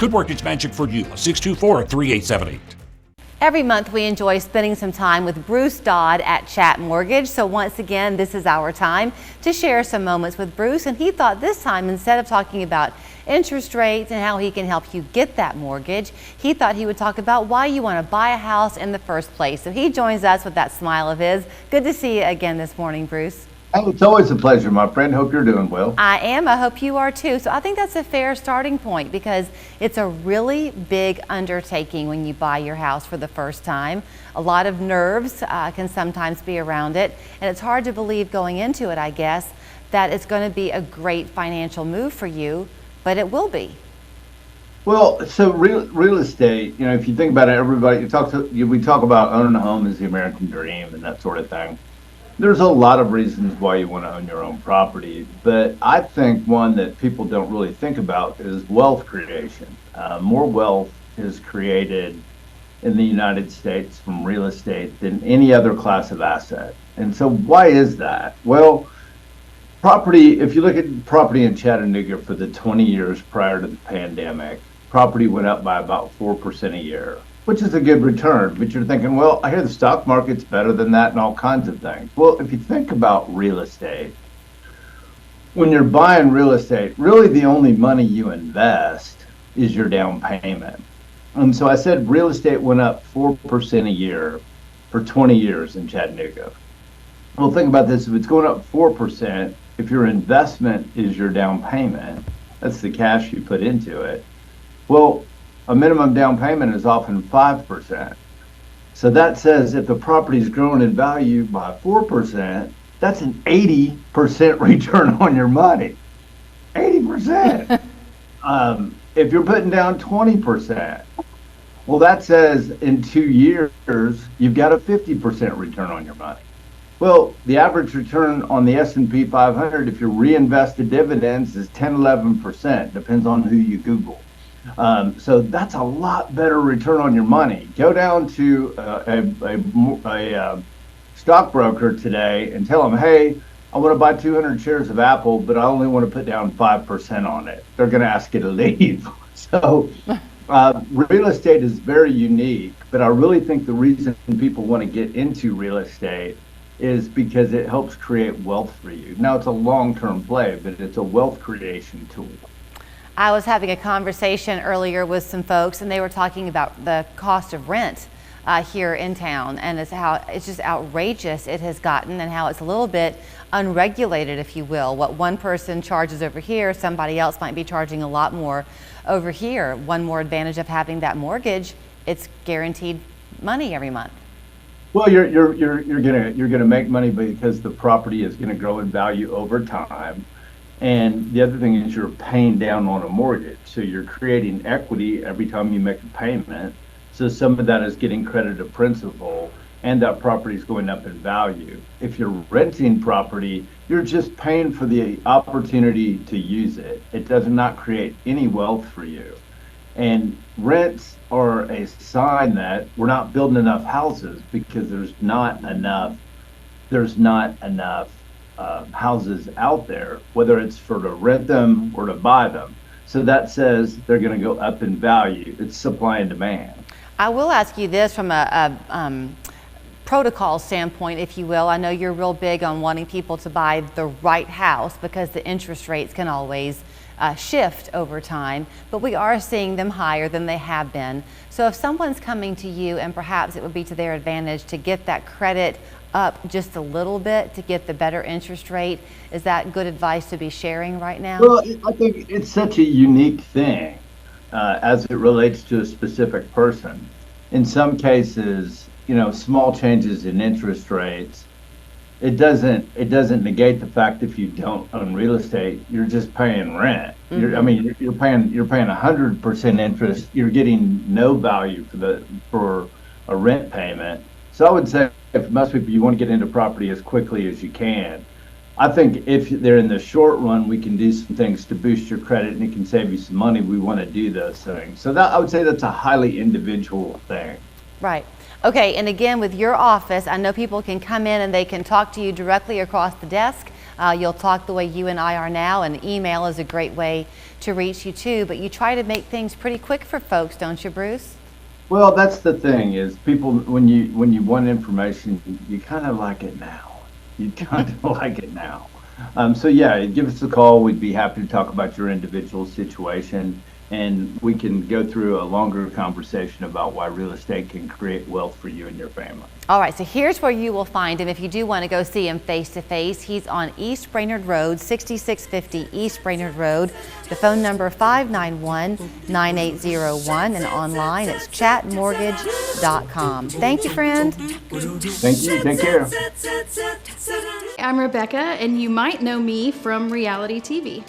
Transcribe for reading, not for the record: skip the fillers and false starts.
Good Mortgage Magic for you, 624-3878. Every month we enjoy spending some time with Bruce Dodd at Chatt Mortgage. So once again, this is our time to share some moments with Bruce. And he thought this time, instead of talking about interest rates and how he can help you get that mortgage, he thought he would talk about why you want to buy a house in the first place. So he joins us with that smile of his. Good to see you again this morning, Bruce. Hey, it's always a pleasure, my friend. Hope you're doing well. I am. I hope you are too. So I think that's a fair starting point because it's a really big undertaking when you buy your house for the first time. A lot of nerves can sometimes be around it, and it's hard to believe going into it, I guess, that it's going to be a great financial move for you, but it will be. Well, so real estate, if you think about it, we talk about owning a home as the American dream and that sort of thing. There's a lot of reasons why you want to own your own property, but I think one that people don't really think about is wealth creation. More wealth is created in the United States from real estate than any other class of asset. And so why is that? Well, property, if you look at property in Chattanooga for the 20 years prior to the pandemic, property went up by about 4% a year, which is a good return. But you're thinking, well, I hear the stock market's better than that and all kinds of things. Well, if you think about real estate, when you're buying real estate, really the only money you invest is your down payment. And so I said real estate went up 4% a year for 20 years in Chattanooga. Well, think about this. If it's going up 4%, if your investment is your down payment, that's the cash you put into it. Well, a minimum down payment is often 5%. So that says if the property is growing in value by 4%, that's an 80% return on your money. 80%. If you're putting down 20%, well, that says in 2 years, you've got a 50% return on your money. Well, the average return on the S&P 500, if you reinvest the dividends, is 10, 11%. Depends on who you Google. So that's a lot better return on your money. Go down to a stockbroker today and tell them, hey, I want to buy 200 shares of Apple, but I only want to put down 5% on it. They're going to ask you to leave. So real estate is very unique, but I really think the reason people want to get into real estate is because it helps create wealth for you. Now, it's a long-term play, but it's a wealth creation tool. I was having a conversation earlier with some folks, and they were talking about the cost of rent here in town, and it's just outrageous it has gotten, and how it's a little bit unregulated, if you will. What one person charges over here, somebody else might be charging a lot more over here. One more advantage of having that mortgage, it's guaranteed money every month. Well, you're gonna make money because the property is gonna grow in value over time. And the other thing is you're paying down on a mortgage. So you're creating equity every time you make a payment. So some of that is getting credited principal, and that property is going up in value. If you're renting property, you're just paying for the opportunity to use it. It does not create any wealth for you. And rents are a sign that we're not building enough houses because there's not enough houses out there, whether it's for to rent them or to buy them. So that says they're going to go up in value. It's supply and demand. I will ask you this from a protocol standpoint, if you will. I know you're real big on wanting people to buy the right house because the interest rates can always shift over time, but we are seeing them higher than they have been. So if someone's coming to you, and perhaps it would be to their advantage to get that credit up just a little bit to get the better interest rate, is that good advice to be sharing right now? Well, I think it's such a unique thing as it relates to a specific person. In some cases, small changes in interest rates, it doesn't negate the fact if you don't own real estate, you're just paying rent. Mm-hmm. You're paying 100% interest. You're getting no value for a rent payment. So I would say, if most people, you want to get into property as quickly as you can. I think if they're in the short run, we can do some things to boost your credit and it can save you some money. We want to do those things. So that, I would say that's a highly individual thing. Right. Okay, and again, with your office, I know people can come in and they can talk to you directly across the desk. You'll talk the way you and I are now, and email is a great way to reach you too, but you try to make things pretty quick for folks, don't you, Bruce? Well, that's the thing is people, when you want information, you kind of like it now. You kind of like it now. So yeah, give us a call. We'd be happy to talk about your individual situation, and we can go through a longer conversation about why real estate can create wealth for you and your family. All right, so here's where you will find him if you do want to go see him face to face. He's on East Brainerd Road, 6650 East Brainerd Road. The phone number 591-9801, and online it's chattmortgage.com. Thank you, friend. Thank you. Take care. I'm Rebecca, and you might know me from reality TV.